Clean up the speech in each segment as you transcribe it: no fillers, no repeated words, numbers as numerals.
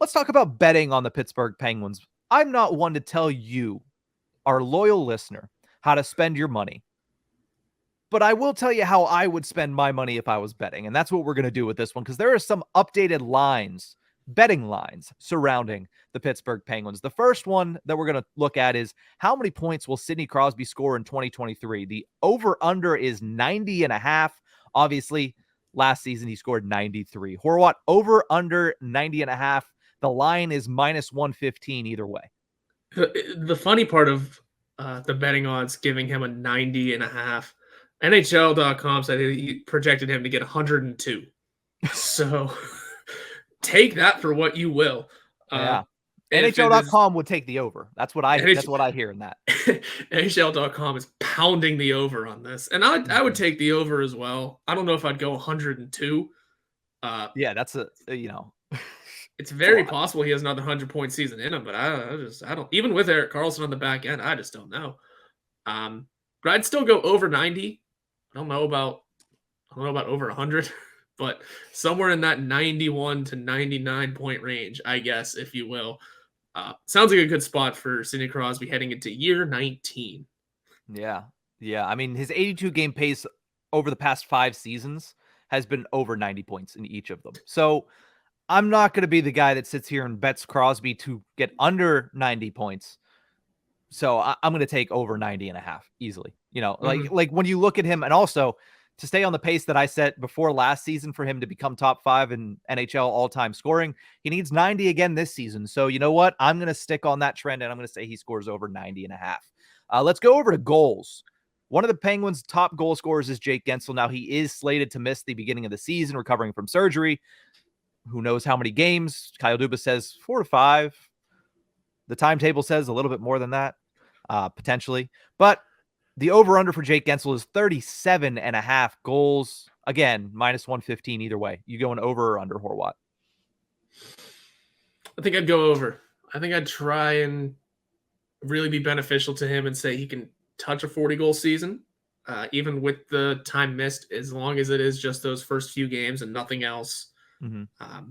let's talk about betting on the Pittsburgh Penguins. I'm not one to tell you, our loyal listener, how to spend your money. But I will tell you how I would spend my money if I was betting. And that's what we're going to do with this one, because there are some updated lines, betting lines, surrounding the Pittsburgh Penguins. The first one that we're going to look at is how many points will Sidney Crosby score in 2023? The over-under is 90.5. Obviously, last season he scored 93. Horwat, over-under 90.5. The line is -115 either way. The funny part of the betting odds giving him a 90.5, NHL.com said he projected him to get 102. So take that for what you will. Yeah. NHL.com would take the over. That's what I hear in that. NHL.com is pounding the over on this. And I would take the over as well. I don't know if I'd go 102. Yeah, that's it's very possible he has another 100-point season in him, but I don't, even with Erik Karlsson on the back end, I just don't know. But I'd still go over 90. I don't know about over 100, but somewhere in that 91 to 99 point range, I guess, if you will. Sounds like a good spot for Sidney Crosby heading into year 19. Yeah. I mean, his 82 game pace over the past 5 seasons has been over 90 points in each of them. So I'm not going to be the guy that sits here and bets Crosby to get under 90 points. So I'm going to take over 90.5 easily. Like when you look at him, and also to stay on the pace that I set before last season for him to become top 5 in NHL all-time scoring, he needs 90 again this season. So you know what? I'm going to stick on that trend, and I'm going to say he scores over 90.5. Let's go over to goals. One of the Penguins' top goal scorers is Jake Guentzel. Now, he is slated to miss the beginning of the season, recovering from surgery. Who knows how many games? Kyle Dubas says 4 to 5. The timetable says a little bit more than that, potentially. But the over-under for Jake Guentzel is 37.5 goals. Again, -115 either way. You going over or under, Horwat? I think I'd go over. I think I'd try and really be beneficial to him and say he can touch a 40-goal season, even with the time missed, as long as it is just those first few games and nothing else. Mm-hmm.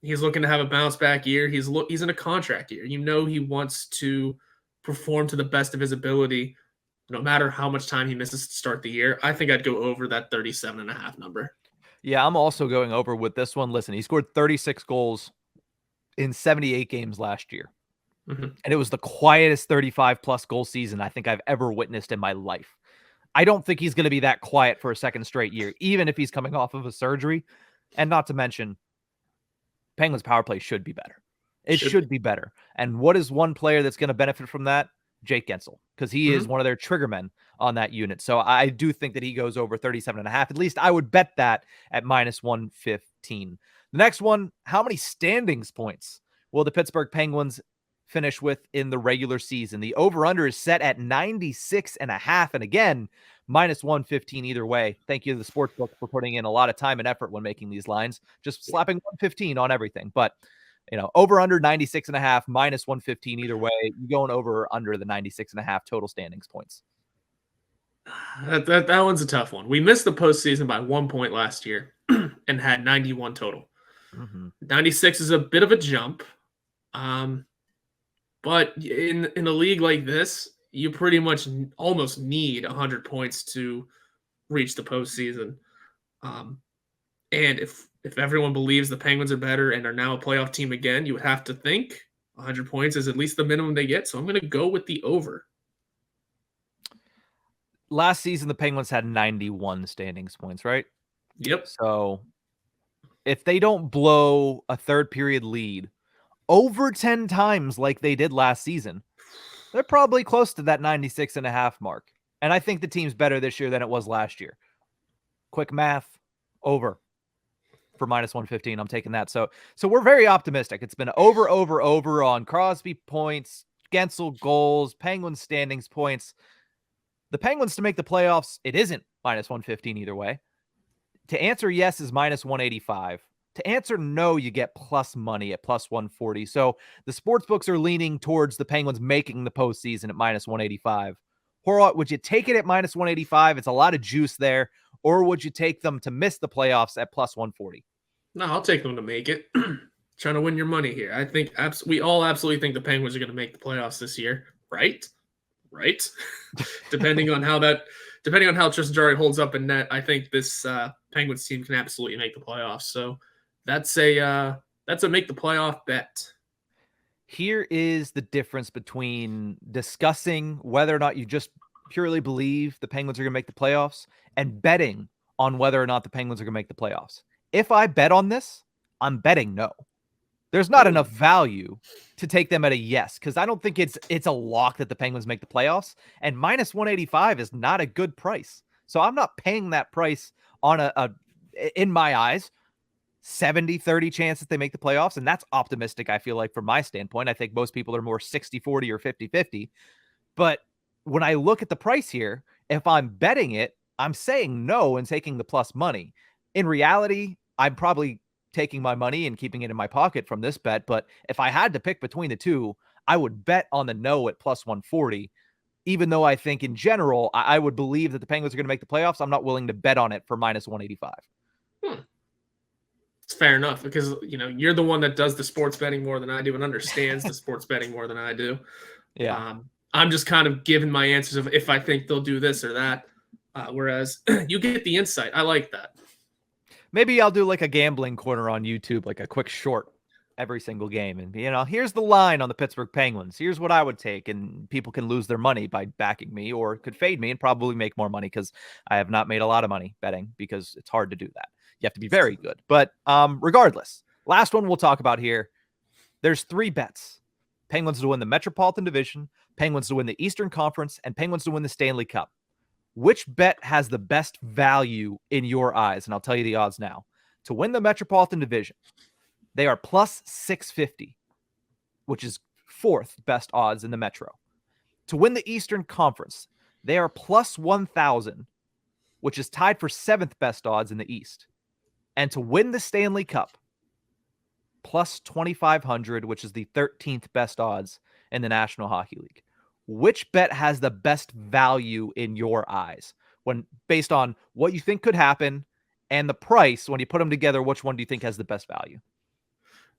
He's looking to have a bounce-back year. He's in a contract year. He wants to perform to the best of his ability, no matter how much time he misses to start the year. I think I'd go over that 37.5 number. Yeah, I'm also going over with this one. Listen, he scored 36 goals in 78 games last year. Mm-hmm. And it was the quietest 35-plus goal season I think I've ever witnessed in my life. I don't think he's going to be that quiet for a second straight year, even if he's coming off of a surgery. And not to mention, Penguins power play should be better. It should be better. And what is one player that's going to benefit from that? Jake Guentzel, because he is one of their trigger men on that unit. So I do think that he goes over 37.5. At least I would bet that at -115. The next one, how many standings points will the Pittsburgh Penguins finish with in the regular season? The over-under is set at 96.5. And again, -115 either way. Thank you to the Sportsbook for putting in a lot of time and effort when making these lines, just slapping 115 on everything. But over under 96.5, -115 either way. You going over or under the 96.5 total standings points? That one's a tough one. We missed the postseason by 1 point last year and had 91 total. Mm-hmm. 96 is a bit of a jump. But in a league like this, you pretty much almost need 100 points to reach the postseason. And if everyone believes the Penguins are better and are now a playoff team again, you would have to think 100 points is at least the minimum they get. So I'm going to go with the over. Last season, the Penguins had 91 standings points, right? Yep. So if they don't blow a third period lead over 10 times like they did last season, they're probably close to that 96.5 mark. And I think the team's better this year than it was last year. Quick math, over for -115. I'm taking that. So we're very optimistic. It's been over on Crosby points, Guentzel goals, Penguins standings points. The Penguins to make the playoffs, it isn't -115 either way. To answer yes is -185. To answer no, you get plus money at +140. So the sports books are leaning towards the Penguins making the postseason at -185. Horwat, would you take it at -185? It's a lot of juice there. Or would you take them to miss the playoffs at +140? No, I'll take them to make it. trying to win your money here. I think we all absolutely think the Penguins are going to make the playoffs this year, right? Right. depending on how Tristan Jarry holds up in net, I think this Penguins team can absolutely make the playoffs. So that's a make the playoff bet. Here is the difference between discussing whether or not you just purely believe the Penguins are going to make the playoffs and betting on whether or not the Penguins are going to make the playoffs. If I bet on this, I'm betting no. There's not enough value to take them at a yes, because I don't think it's a lock that the Penguins make the playoffs, and minus 185 is not a good price. So I'm not paying that price on in my eyes, 70-30 chance that they make the playoffs, and that's optimistic, I feel like, from my standpoint. I think most people are more 60-40 or 50-50. But when I look at the price here, if I'm betting it, I'm saying no and taking the plus money. In reality, I'm probably taking my money and keeping it in my pocket from this bet. But if I had to pick between the two, I would bet on the no at plus 140. Even though I think in general, I would believe that the Penguins are going to make the playoffs, I'm not willing to bet on it for minus 185. It's fair enough, because you're the one that does the sports betting more than I do and understands the sports betting more than I do. Yeah. I'm just kind of giving my answers of if I think they'll do this or that. Whereas you get the insight. I like that. Maybe I'll do like a gambling corner on YouTube, like a quick short every single game. And, here's the line on the Pittsburgh Penguins. Here's what I would take. And people can lose their money by backing me, or could fade me and probably make more money, because I have not made a lot of money betting, because it's hard to do that. You have to be very good. But regardless, last one we'll talk about here. There's 3 bets. Penguins to win the Metropolitan Division, Penguins to win the Eastern Conference, and Penguins to win the Stanley Cup. Which bet has the best value in your eyes? And I'll tell you the odds now. To win the Metropolitan Division, they are plus 650, which is 4th best odds in the Metro. To win the Eastern Conference, they are plus 1,000, which is tied for 7th best odds in the East. And to win the Stanley Cup, plus 2,500, which is the 13th best odds in the National Hockey League. Which bet has the best value in your eyes, when based on what you think could happen and the price? When you put them together, which one do you think has the best value?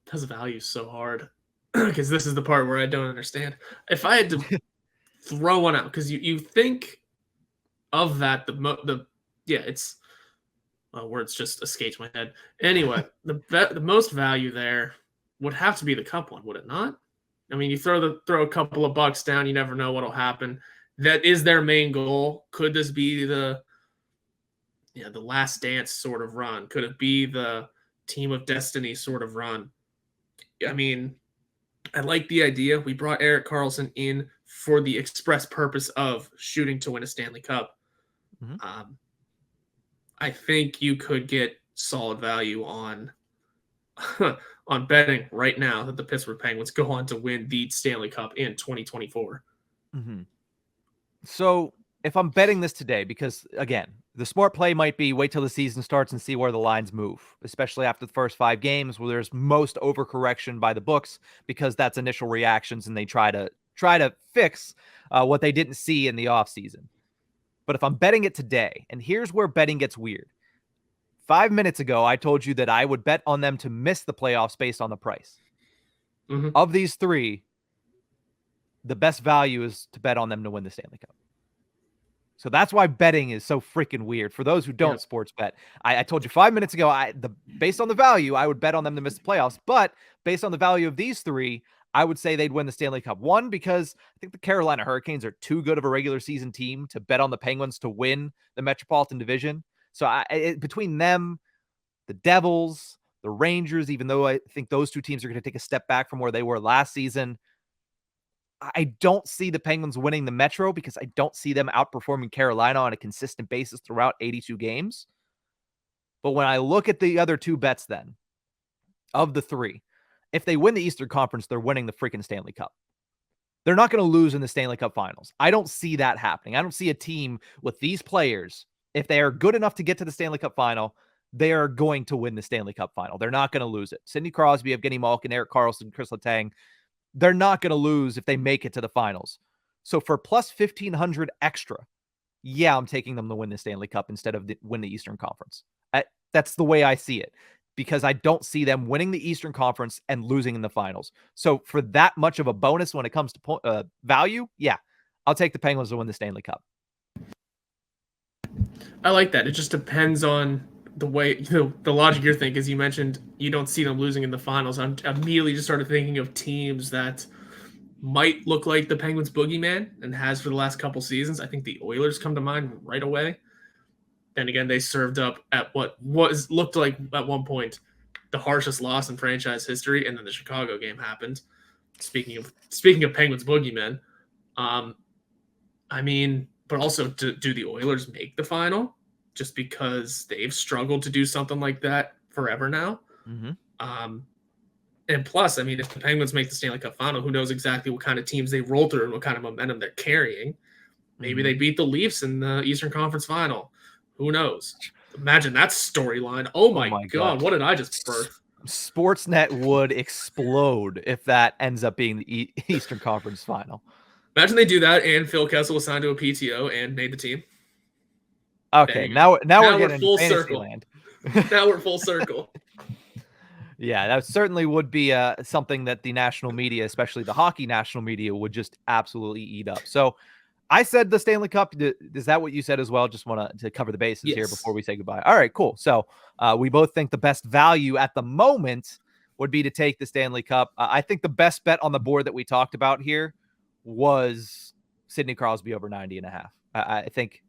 Because value is so hard, because this is the part where I don't understand. If I had to throw one out, because you think of that, it's words just escaped my head. Anyway, the most value there would have to be the Cup one, would it not? I mean, you throw a couple of bucks down, you never know what'll happen. That is their main goal. Could this be the last dance sort of run? Could it be the team of destiny sort of run? I mean, I like the idea. We brought Erik Karlsson in for the express purpose of shooting to win a Stanley Cup. Mm-hmm. I think you could get solid value on betting right now that the Pittsburgh Penguins go on to win the Stanley Cup in 2024. Mm-hmm. So if I'm betting this today, because again, the smart play might be wait till the season starts and see where the lines move, especially after the first 5 games where there's most overcorrection by the books, because that's initial reactions and they try to fix what they didn't see in the offseason. But if I'm betting it today, and here's where betting gets weird. 5 minutes ago, I told you that I would bet on them to miss the playoffs based on the price. Mm-hmm. Of these 3, the best value is to bet on them to win the Stanley Cup. So that's why betting is so freaking weird. For those who don't sports bet, I told you 5 minutes ago, based on the value, I would bet on them to miss the playoffs. But based on the value of these 3, I would say they'd win the Stanley Cup. 1, because I think the Carolina Hurricanes are too good of a regular season team to bet on the Penguins to win the Metropolitan Division. So between them, the Devils, the Rangers, even though I think those 2 teams are going to take a step back from where they were last season, I don't see the Penguins winning the Metro, because I don't see them outperforming Carolina on a consistent basis throughout 82 games. But when I look at the other 2 bets then, of the 3, if they win the Eastern Conference, they're winning the freaking Stanley Cup. They're not going to lose in the Stanley Cup Finals. I don't see that happening. I don't see a team with these players, if they are good enough to get to the Stanley Cup Final, they are going to win the Stanley Cup Final. They're not going to lose it. Sidney Crosby, Evgeny Malkin, Erik Karlsson, Chris Letang, they're not going to lose if they make it to the finals. So for plus 1,500 extra, I'm taking them to win the Stanley Cup instead of win the Eastern Conference. That's the way I see it. because I don't see them winning the Eastern Conference and losing in the finals. So for that much of a bonus when it comes to value, yeah, I'll take the Penguins to win the Stanley Cup. I like that. It just depends on the way, the logic you're thinking. As you mentioned, you don't see them losing in the finals. I immediately just started thinking of teams that might look like the Penguins' boogeyman and has for the last couple seasons. I think the Oilers come to mind right away. Then again, they served up at what looked like at one point the harshest loss in franchise history, and then the Chicago game happened. Speaking of Penguins boogeymen, I mean, but also do the Oilers make the final just because they've struggled to do something like that forever now? Mm-hmm. And plus, I mean, if the Penguins make the Stanley Cup final, who knows exactly what kind of teams they roll through and what kind of momentum they're carrying. Maybe they beat the Leafs in the Eastern Conference final. Who knows? Imagine that storyline. Oh my God, what did I just birth? Sportsnet would explode if that ends up being the Eastern Conference final. Imagine they do that and Phil Kessel was signed to a PTO and made the team. Okay, now we're getting full fantasy circle. land. Now we're full circle. Yeah, that certainly would be something that the national media, especially the hockey national media, would just absolutely eat up. So I said the Stanley Cup. Is that what you said as well? Just want to cover the bases here before we say goodbye. All right, cool. So we both think the best value at the moment would be to take the Stanley Cup. I think the best bet on the board that we talked about here was Sidney Crosby over 90.5. I think,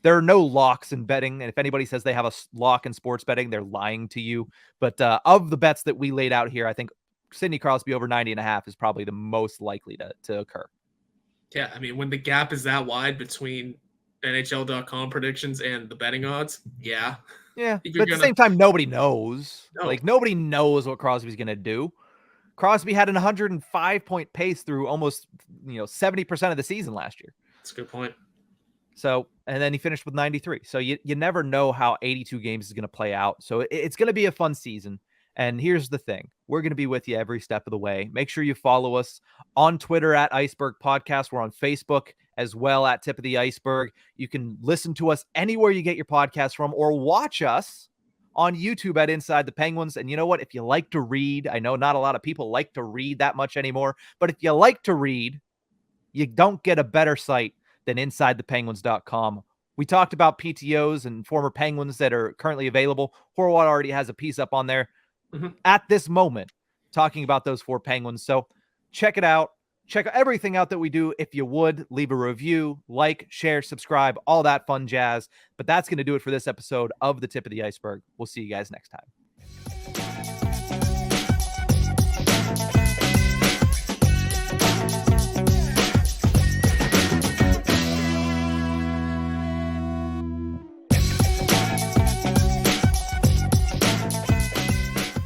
there are no locks in betting. And if anybody says they have a lock in sports betting, they're lying to you. But of the bets that we laid out here, I think Sidney Crosby over 90.5 is probably the most likely to occur. Yeah, I mean, when the gap is that wide between NHL.com predictions and the betting odds, yeah. Yeah, but at the same time, nobody knows. No. Like, nobody knows what Crosby's going to do. Crosby had an 105-point pace through almost 70% of the season last year. That's a good point. So, and then he finished with 93. So you never know how 82 games is going to play out. So it's going to be a fun season. And here's the thing. We're going to be with you every step of the way. Make sure you follow us on Twitter at Ice-Burgh Podcast. We're on Facebook as well at Tip of the Ice-Burgh. You can listen to us anywhere you get your podcast from or watch us on YouTube at Inside the Penguins. And you know what? If you like to read, I know not a lot of people like to read that much anymore, but if you like to read, you don't get a better site than InsideThePenguins.com. We talked about PTOs and former Penguins that are currently available. Horwat already has a piece up on there at this moment talking about those 4 Penguins. So check it out. Check everything out that we do. If you would, leave a review, like, share, subscribe, all that fun jazz. But that's going to do it for this episode of The Tip of the Ice-Burgh. We'll see you guys next time.